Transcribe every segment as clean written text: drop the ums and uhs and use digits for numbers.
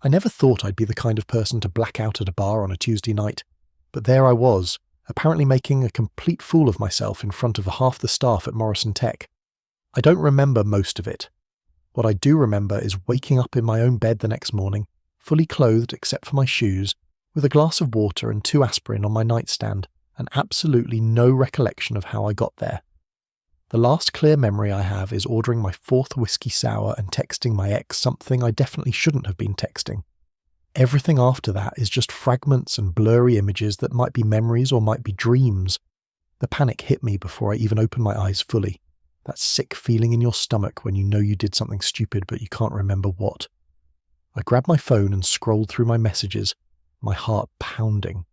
I never thought I'd be the kind of person to black out at a bar on a Tuesday night, but there I was, apparently making a complete fool of myself in front of half the staff at Morrison Tech. I don't remember most of it. What I do remember is waking up in my own bed the next morning, fully clothed except for my shoes, with a glass of water and 2 aspirin on my nightstand, and absolutely no recollection of how I got there. The last clear memory I have is ordering my 4th whiskey sour and texting my ex something I definitely shouldn't have been texting. Everything after that is just fragments and blurry images that might be memories or might be dreams. The panic hit me before I even opened my eyes fully. That sick feeling in your stomach when you know you did something stupid but you can't remember what. I grabbed my phone and scrolled through my messages, my heart pounding.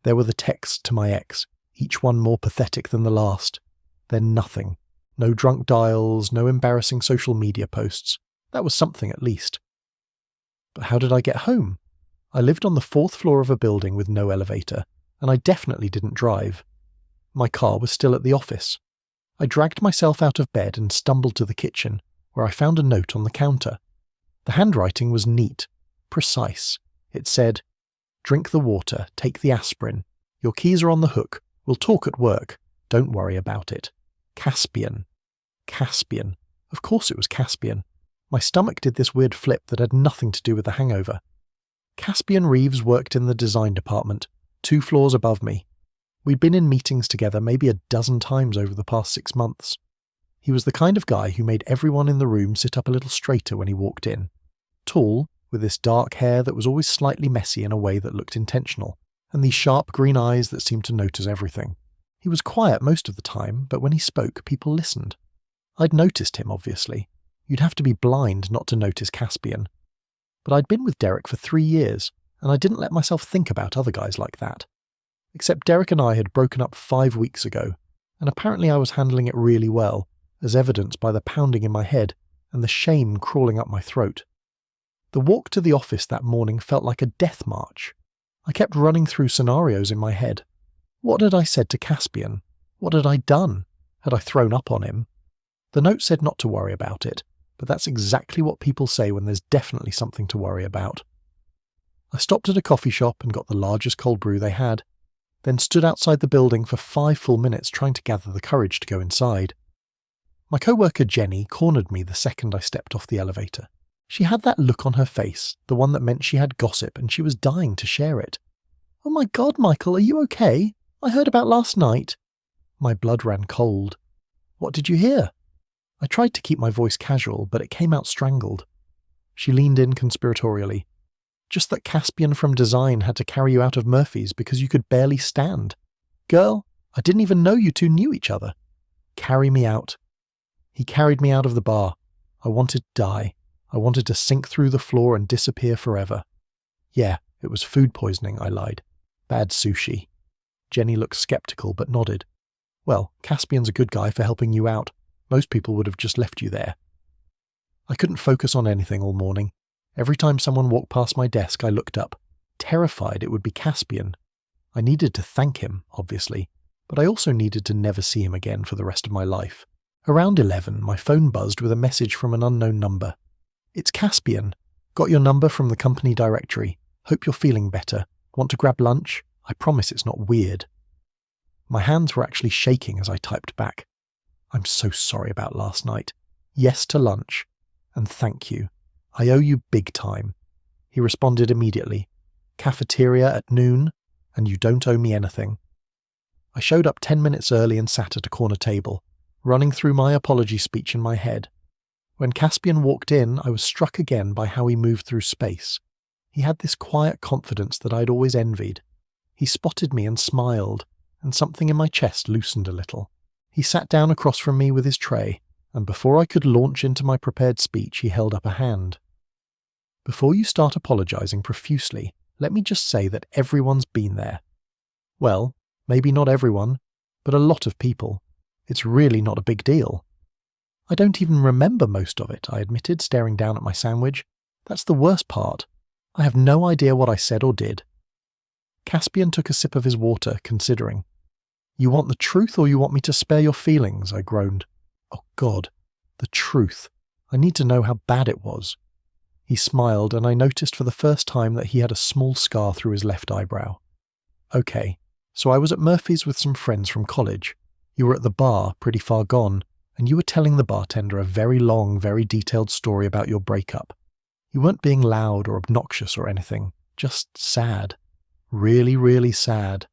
There were the texts to my ex, each one more pathetic than the last. Then nothing. No drunk dials, no embarrassing social media posts. That was something at least. But how did I get home? I lived on the 4th floor of a building with no elevator, and I definitely didn't drive. My car was still at the office. I dragged myself out of bed and stumbled to the kitchen, where I found a note on the counter. The handwriting was neat, precise. It said, "Drink the water, take the aspirin. Your keys are on the hook. We'll talk at work. Don't worry about it. Caspian." Caspian. Of course it was Caspian. My stomach did this weird flip that had nothing to do with the hangover. Caspian Reeves worked in the design department, 2 floors above me. We'd been in meetings together maybe a dozen times over the past 6 months. He was the kind of guy who made everyone in the room sit up a little straighter when he walked in. Tall, with this dark hair that was always slightly messy in a way that looked intentional, and these sharp green eyes that seemed to notice everything. He was quiet most of the time, but when he spoke, people listened. I'd noticed him, obviously. You'd have to be blind not to notice Caspian. But I'd been with Derek for 3 years, and I didn't let myself think about other guys like that. Except Derek and I had broken up 5 weeks ago, and apparently I was handling it really well, as evidenced by the pounding in my head and the shame crawling up my throat. The walk to the office that morning felt like a death march. I kept running through scenarios in my head. What had I said to Caspian? What had I done? Had I thrown up on him? The note said not to worry about it, but that's exactly what people say when there's definitely something to worry about. I stopped at a coffee shop and got the largest cold brew they had, then stood outside the building for 5 full minutes trying to gather the courage to go inside. My co-worker Jenny cornered me the second I stepped off the elevator. She had that look on her face, the one that meant she had gossip and she was dying to share it. "Oh my God, Michael, are you okay? I heard about last night." My blood ran cold. "What did you hear?" I tried to keep my voice casual, but it came out strangled. She leaned in conspiratorially. "Just that Caspian from design had to carry you out of Murphy's because you could barely stand. Girl, I didn't even know you two knew each other. Carry me out." He carried me out of the bar. I wanted to die. I wanted to sink through the floor and disappear forever. "Yeah, it was food poisoning," I lied. "Bad sushi." Jenny looked skeptical but nodded. "Well, Caspian's a good guy for helping you out. Most people would have just left you there." I couldn't focus on anything all morning. Every time someone walked past my desk, I looked up, terrified it would be Caspian. I needed to thank him, obviously, but I also needed to never see him again for the rest of my life. Around 11, my phone buzzed with a message from an unknown number. "It's Caspian. Got your number from the company directory. Hope you're feeling better. Want to grab lunch? I promise it's not weird." My hands were actually shaking as I typed back. "I'm so sorry about last night. Yes to lunch. And thank you. I owe you big time." He responded immediately. "Cafeteria at noon, and you don't owe me anything." I showed up 10 minutes early and sat at a corner table, running through my apology speech in my head. When Caspian walked in, I was struck again by how he moved through space. He had this quiet confidence that I'd always envied. He spotted me and smiled, and something in my chest loosened a little. He sat down across from me with his tray, and before I could launch into my prepared speech, he held up a hand. "Before you start apologizing profusely, let me just say that everyone's been there. Well, maybe not everyone, but a lot of people. It's really not a big deal." "I don't even remember most of it," I admitted, staring down at my sandwich. "That's the worst part. I have no idea what I said or did." Caspian took a sip of his water, considering. "You want the truth or you want me to spare your feelings?" I groaned. "Oh God, the truth. I need to know how bad it was." He smiled, and I noticed for the first time that he had a small scar through his left eyebrow. Okay, so I was at Murphy's with some friends from college. You were at the bar, pretty far gone, and you were telling the bartender a very long, very detailed story about your breakup. You weren't being loud or obnoxious or anything, just sad. Really, really sad.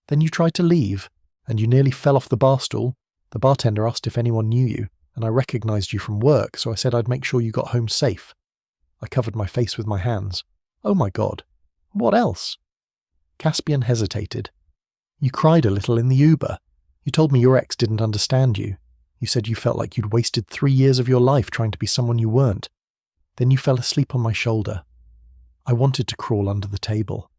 Then you tried to leave, and you nearly fell off the bar stool. The bartender asked if anyone knew you, and I recognized you from work, so I said I'd make sure you got home safe. I covered my face with my hands. Oh my God. What else? Caspian hesitated. You cried a little in the Uber. You told me your ex didn't understand you. You said you felt like you'd wasted 3 years of your life trying to be someone you weren't. Then you fell asleep on my shoulder. I wanted to crawl under the table.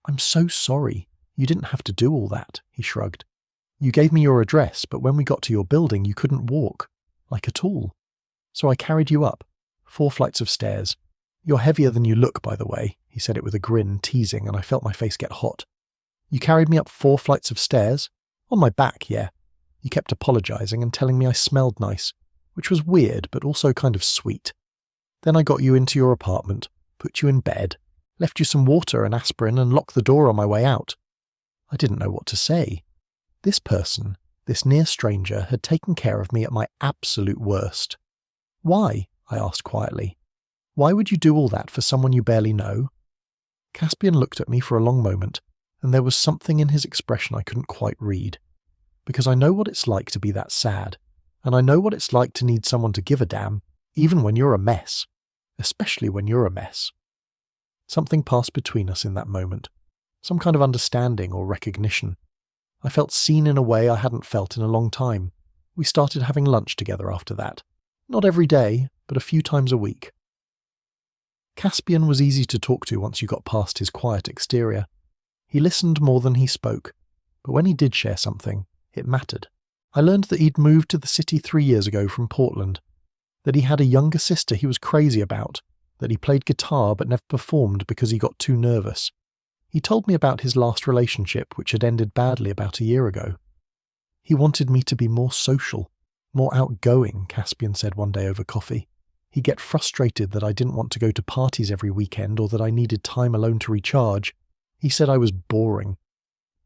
I'm so sorry. You didn't have to do all that, he shrugged. You gave me your address, but when we got to your building, you couldn't walk. Like at all. So I carried you up. 4 flights of stairs. You're heavier than you look, by the way, he said it with a grin, teasing, and I felt my face get hot. You carried me up 4 flights of stairs? On my back, yeah. You kept apologizing and telling me I smelled nice, which was weird, but also kind of sweet. Then I got you into your apartment, put you in bed, left you some water and aspirin, and locked the door on my way out. I didn't know what to say. This person, this near stranger, had taken care of me at my absolute worst. Why? I asked quietly. Why would you do all that for someone you barely know? Caspian looked at me for a long moment, and there was something in his expression I couldn't quite read. Because I know what it's like to be that sad, and I know what it's like to need someone to give a damn, even when you're a mess. Especially when you're a mess. Something passed between us in that moment. Some kind of understanding or recognition. I felt seen in a way I hadn't felt in a long time. We started having lunch together after that. Not every day, but a few times a week. Caspian was easy to talk to once you got past his quiet exterior. He listened more than he spoke, but when he did share something, it mattered. I learned that he'd moved to the city 3 years ago from Portland, that he had a younger sister he was crazy about, that he played guitar but never performed because he got too nervous. He told me about his last relationship, which had ended badly about a year ago. He wanted me to be more social, more outgoing, Caspian said one day over coffee. He'd get frustrated that I didn't want to go to parties every weekend or that I needed time alone to recharge. He said I was boring.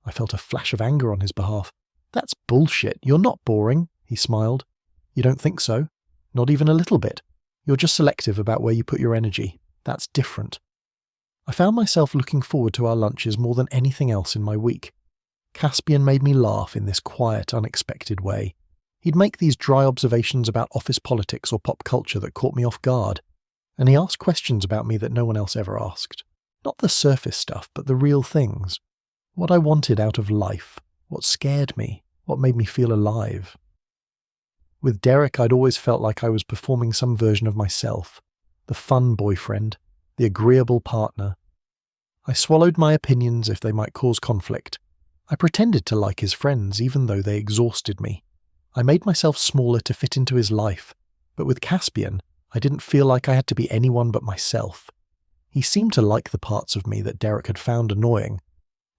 I felt a flash of anger on his behalf. That's bullshit. You're not boring, he smiled. You don't think so? Not even a little bit. You're just selective about where you put your energy. That's different. I found myself looking forward to our lunches more than anything else in my week. Caspian made me laugh in this quiet, unexpected way. He'd make these dry observations about office politics or pop culture that caught me off guard, and he asked questions about me that no one else ever asked. Not the surface stuff, but the real things. What I wanted out of life, what scared me, what made me feel alive. With Derek, I'd always felt like I was performing some version of myself, the fun boyfriend, the agreeable partner. I swallowed my opinions if they might cause conflict. I pretended to like his friends even though they exhausted me. I made myself smaller to fit into his life, but with Caspian, I didn't feel like I had to be anyone but myself. He seemed to like the parts of me that Derek had found annoying.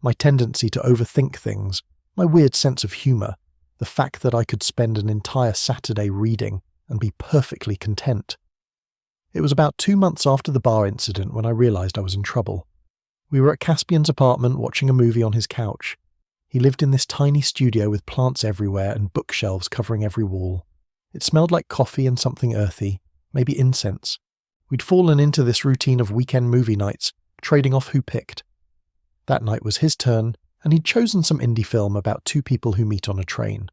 My tendency to overthink things, my weird sense of humour, the fact that I could spend an entire Saturday reading and be perfectly content. It was about 2 months after the bar incident when I realised I was in trouble. We were at Caspian's apartment watching a movie on his couch. He lived in this tiny studio with plants everywhere and bookshelves covering every wall. It smelled like coffee and something earthy, maybe incense. We'd fallen into this routine of weekend movie nights, trading off who picked. That night was his turn, and he'd chosen some indie film about 2 people who meet on a train.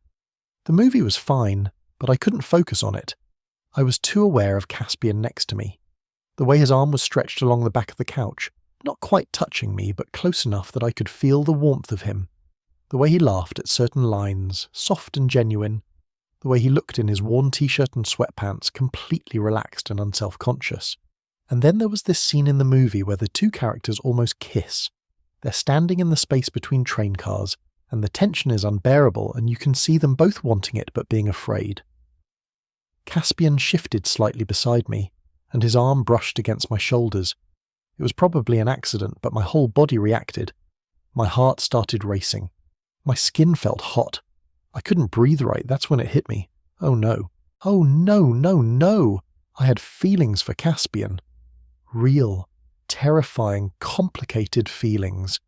The movie was fine, but I couldn't focus on it. I was too aware of Caspian next to me. The way his arm was stretched along the back of the couch, not quite touching me, but close enough that I could feel the warmth of him. The way he laughed at certain lines, soft and genuine. The way he looked in his worn t-shirt and sweatpants, completely relaxed and unself-conscious. And then there was this scene in the movie where the 2 characters almost kiss. They're standing in the space between train cars, and the tension is unbearable, and you can see them both wanting it but being afraid. Caspian shifted slightly beside me, and his arm brushed against my shoulders. It was probably an accident, but my whole body reacted. My heart started racing. My skin felt hot. I couldn't breathe right, that's when it hit me. Oh no. Oh no, no, no! I had feelings for Caspian. Real, terrifying, complicated feelings.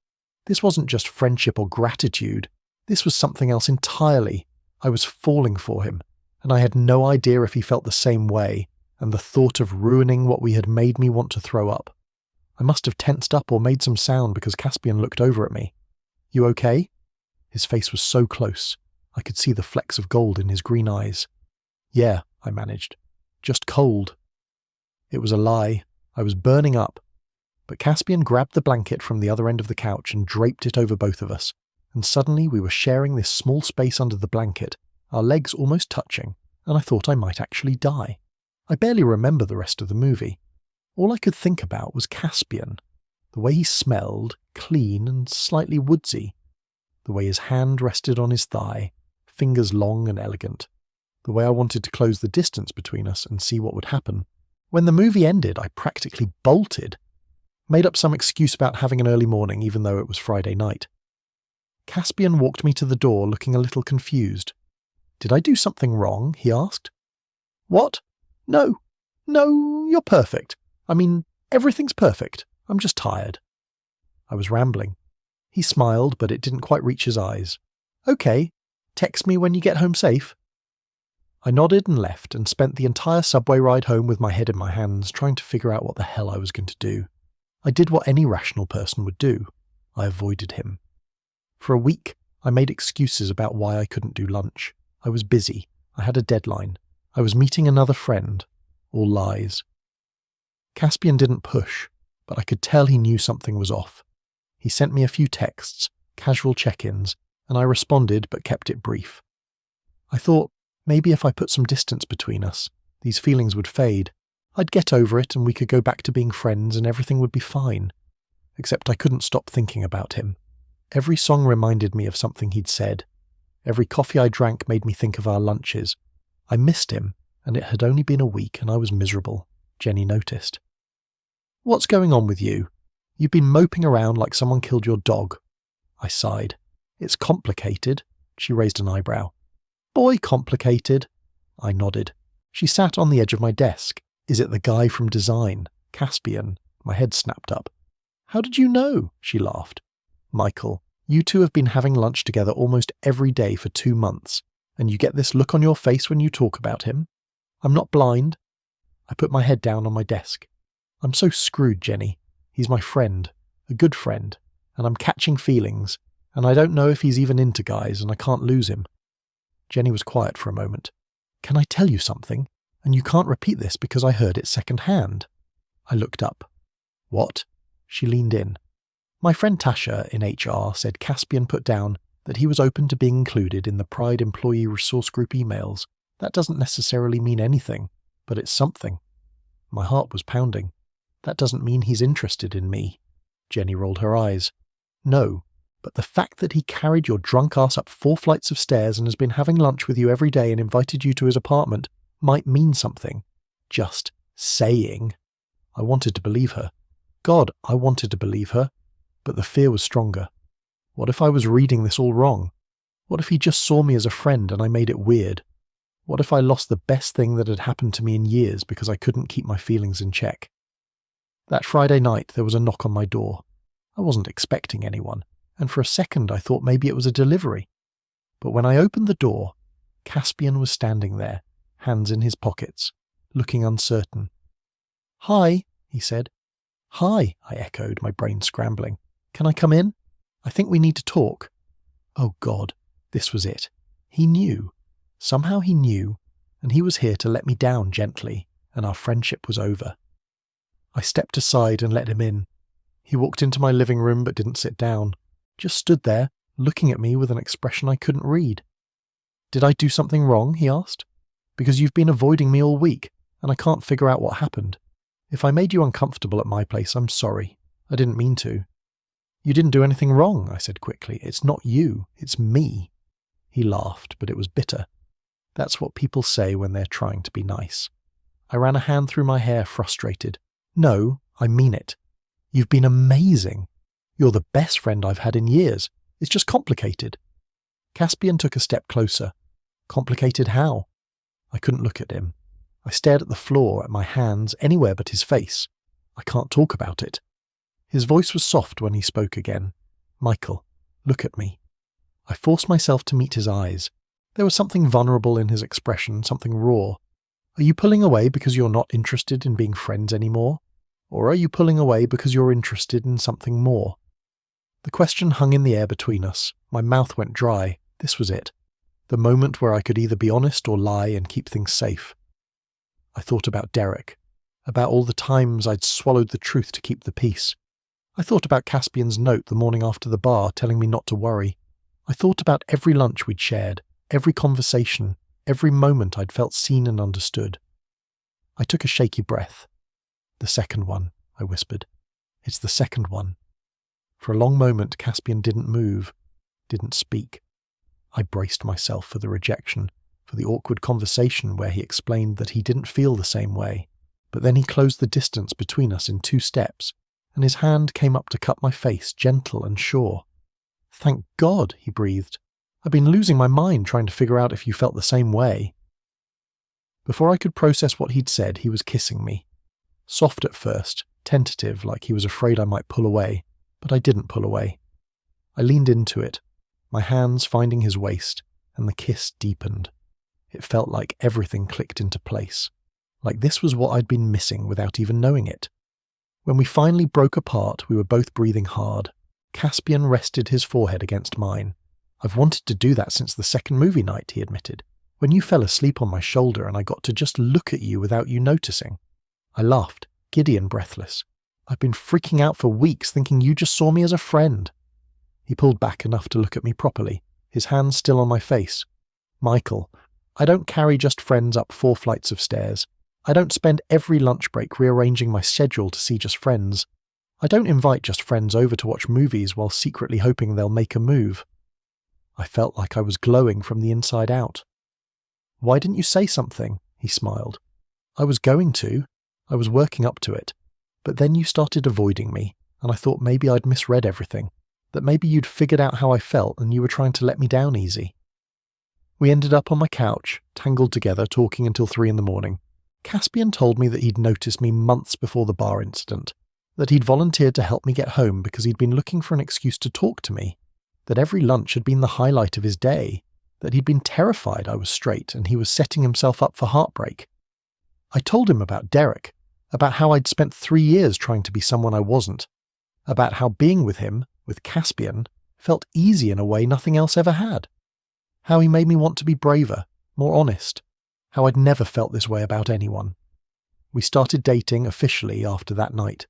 This wasn't just friendship or gratitude. This was something else entirely. I was falling for him, and I had no idea if he felt the same way, and the thought of ruining what we had made me want to throw up. I must have tensed up or made some sound because Caspian looked over at me. "You okay?" His face was so close. I could see the flecks of gold in his green eyes. "Yeah," I managed. "Just cold." It was a lie. I was burning up. But Caspian grabbed the blanket from the other end of the couch and draped it over both of us, and suddenly we were sharing this small space under the blanket, our legs almost touching, and I thought I might actually die. I barely remember the rest of the movie. All I could think about was Caspian, the way he smelled, clean and slightly woodsy, the way his hand rested on his thigh, fingers long and elegant, the way I wanted to close the distance between us and see what would happen. When the movie ended, I practically bolted. Made up some excuse about having an early morning even though it was Friday night. Caspian walked me to the door looking a little confused. "Did I do something wrong?" he asked. "What? No, you're perfect. I mean, everything's perfect. I'm just tired." I was rambling. He smiled, but it didn't quite reach his eyes. "Okay, text me when you get home safe." I nodded and left and spent the entire subway ride home with my head in my hands, trying to figure out what the hell I was going to do. I did what any rational person would do. I avoided him. For a week, I made excuses about why I couldn't do lunch. I was busy. I had a deadline. I was meeting another friend. All lies. Caspian didn't push, but I could tell he knew something was off. He sent me a few texts, casual check-ins, and I responded but kept it brief. I thought maybe if I put some distance between us, these feelings would fade. I'd get over it and we could go back to being friends and everything would be fine. Except I couldn't stop thinking about him. Every song reminded me of something he'd said. Every coffee I drank made me think of our lunches. I missed him, and it had only been a week and I was miserable. Jenny noticed. "What's going on with you? You've been moping around like someone killed your dog." I sighed. "It's complicated." She raised an eyebrow. "Boy complicated." I nodded. She sat on the edge of my desk. "Is it the guy from design? Caspian?" My head snapped up. "How did you know?" She laughed. "Michael, you two have been having lunch together almost every day for 2 months, and you get this look on your face when you talk about him? I'm not blind." I put my head down on my desk. "I'm so screwed, Jenny. He's my friend, a good friend, and I'm catching feelings, and I don't know if he's even into guys, and I can't lose him." Jenny was quiet for a moment. "Can I tell you something? And you can't repeat this because I heard it second-hand." I looked up. "What?" She leaned in. "My friend Tasha in HR said Caspian put down that he was open to being included in the Pride Employee Resource Group emails. That doesn't necessarily mean anything, but it's something." My heart was pounding. "That doesn't mean he's interested in me." Jenny rolled her eyes. "No, but the fact that he carried your drunk ass up 4 flights of stairs and has been having lunch with you every day and invited you to his apartment might mean something. Just saying." I wanted to believe her. God, I wanted to believe her. But the fear was stronger. What if I was reading this all wrong? What if he just saw me as a friend and I made it weird? What if I lost the best thing that had happened to me in years because I couldn't keep my feelings in check? That Friday night there was a knock on my door. I wasn't expecting anyone, and for a second I thought maybe it was a delivery. But when I opened the door, Caspian was standing there, hands in his pockets, looking uncertain. "Hi," he said. "Hi," I echoed, my brain scrambling. "Can I come in? I think we need to talk." Oh God, this was it. He knew. Somehow he knew, and he was here to let me down gently, and our friendship was over. I stepped aside and let him in. He walked into my living room but didn't sit down, just stood there, looking at me with an expression I couldn't read. "Did I do something wrong?" he asked. "Because you've been avoiding me all week, and I can't figure out what happened. If I made you uncomfortable at my place, I'm sorry. I didn't mean to." "You didn't do anything wrong," I said quickly. "It's not you, it's me." He laughed, but it was bitter. That's what people say when they're trying to be nice. I ran a hand through my hair, frustrated. "No, I mean it. You've been amazing. You're the best friend I've had in years. It's just complicated." Caspian took a step closer. Complicated how? I couldn't look at him. I stared at the floor, at my hands, anywhere but his face. I can't talk about it. His voice was soft when he spoke again. Michael, look at me. I forced myself to meet his eyes. There was something vulnerable in his expression, something raw. Are you pulling away because you're not interested in being friends anymore? Or are you pulling away because you're interested in something more? The question hung in the air between us. My mouth went dry. This was it. The moment where I could either be honest or lie and keep things safe. I thought about Derek, about all the times I'd swallowed the truth to keep the peace. I thought about Caspian's note the morning after the bar telling me not to worry. I thought about every lunch we'd shared, every conversation, every moment I'd felt seen and understood. I took a shaky breath. The second one, I whispered. It's the second one. For a long moment, Caspian didn't move, didn't speak. I braced myself for the rejection, for the awkward conversation where he explained that he didn't feel the same way. But then he closed the distance between us in 2 steps, and his hand came up to cup my face, gentle and sure. Thank God, he breathed. I've been losing my mind trying to figure out if you felt the same way. Before I could process what he'd said, he was kissing me. Soft at first, tentative, like he was afraid I might pull away, but I didn't pull away. I leaned into it, my hands finding his waist, and the kiss deepened. It felt like everything clicked into place, like this was what I'd been missing without even knowing it. When we finally broke apart, we were both breathing hard. Caspian rested his forehead against mine. I've wanted to do that since the second movie night, he admitted, when you fell asleep on my shoulder and I got to just look at you without you noticing. I laughed, giddy and breathless. I've been freaking out for weeks thinking you just saw me as a friend. He pulled back enough to look at me properly, his hands still on my face. Michael, I don't carry just friends up 4 flights of stairs. I don't spend every lunch break rearranging my schedule to see just friends. I don't invite just friends over to watch movies while secretly hoping they'll make a move. I felt like I was glowing from the inside out. Why didn't you say something? He smiled. I was going to. I was working up to it. But then you started avoiding me, and I thought maybe I'd misread everything, that maybe you'd figured out how I felt and you were trying to let me down easy. We ended up on my couch, tangled together, talking until 3 a.m. Caspian told me that he'd noticed me months before the bar incident, that he'd volunteered to help me get home because he'd been looking for an excuse to talk to me, that every lunch had been the highlight of his day, that he'd been terrified I was straight and he was setting himself up for heartbreak. I told him about Derek, about how I'd spent 3 years trying to be someone I wasn't, about how being with him, with Caspian, felt easy in a way nothing else ever had, how he made me want to be braver, more honest, how I'd never felt this way about anyone. We started dating officially after that night,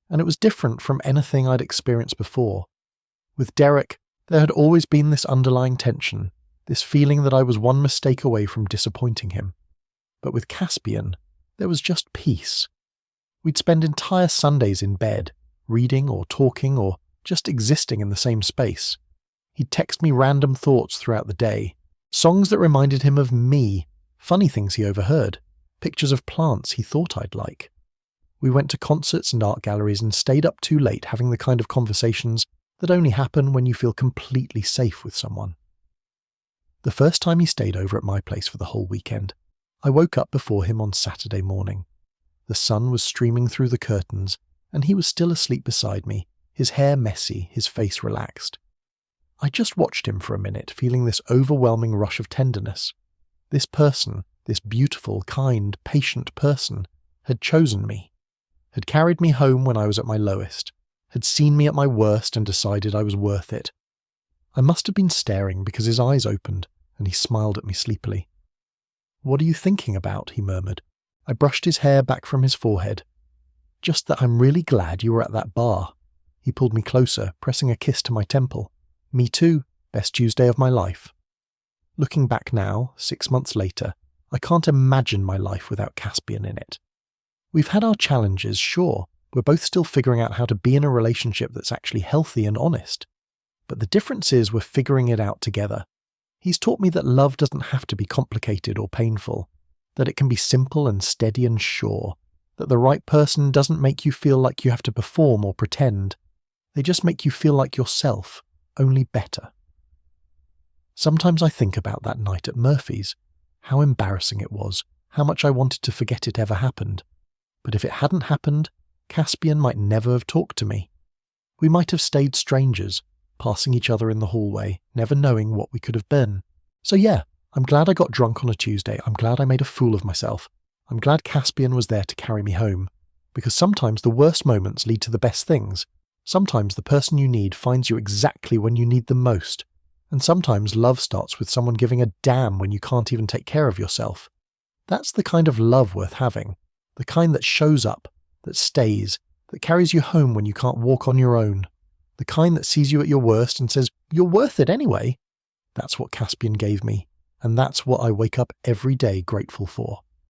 and it was different from anything I'd experienced before. With Derek, there had always been this underlying tension, this feeling that I was one mistake away from disappointing him. But with Caspian, there was just peace. We'd spend entire Sundays in bed, reading or talking or just existing in the same space. He'd text me random thoughts throughout the day, songs that reminded him of me, funny things he overheard, pictures of plants he thought I'd like. We went to concerts and art galleries and stayed up too late having the kind of conversations that only happen when you feel completely safe with someone. The first time he stayed over at my place for the whole weekend, I woke up before him on Saturday morning. The sun was streaming through the curtains, and he was still asleep beside me, his hair messy, his face relaxed. I just watched him for a minute, feeling this overwhelming rush of tenderness. This person, this beautiful, kind, patient person, had chosen me, had carried me home when I was at my lowest, had seen me at my worst and decided I was worth it. I must have been staring because his eyes opened, and he smiled at me sleepily. "What are you thinking about?" he murmured. I brushed his hair back from his forehead. "Just that I'm really glad you were at that bar." He pulled me closer, pressing a kiss to my temple. "Me too. Best Tuesday of my life." Looking back now, 6 months later, I can't imagine my life without Caspian in it. We've had our challenges, sure. We're both still figuring out how to be in a relationship that's actually healthy and honest. But the difference is we're figuring it out together. He's taught me that love doesn't have to be complicated or painful, that it can be simple and steady and sure, that the right person doesn't make you feel like you have to perform or pretend. They just make you feel like yourself, only better. Sometimes I think about that night at Murphy's, how embarrassing it was, how much I wanted to forget it ever happened. But if it hadn't happened, Caspian might never have talked to me. We might have stayed strangers, passing each other in the hallway, never knowing what we could have been. So yeah, I'm glad I got drunk on a Tuesday. I'm glad I made a fool of myself. I'm glad Caspian was there to carry me home. Because sometimes the worst moments lead to the best things. Sometimes the person you need finds you exactly when you need them most. And sometimes love starts with someone giving a damn when you can't even take care of yourself. That's the kind of love worth having. The kind that shows up, that stays, that carries you home when you can't walk on your own. The kind that sees you at your worst and says, "You're worth it anyway." That's what Caspian gave me. And that's what I wake up every day grateful for.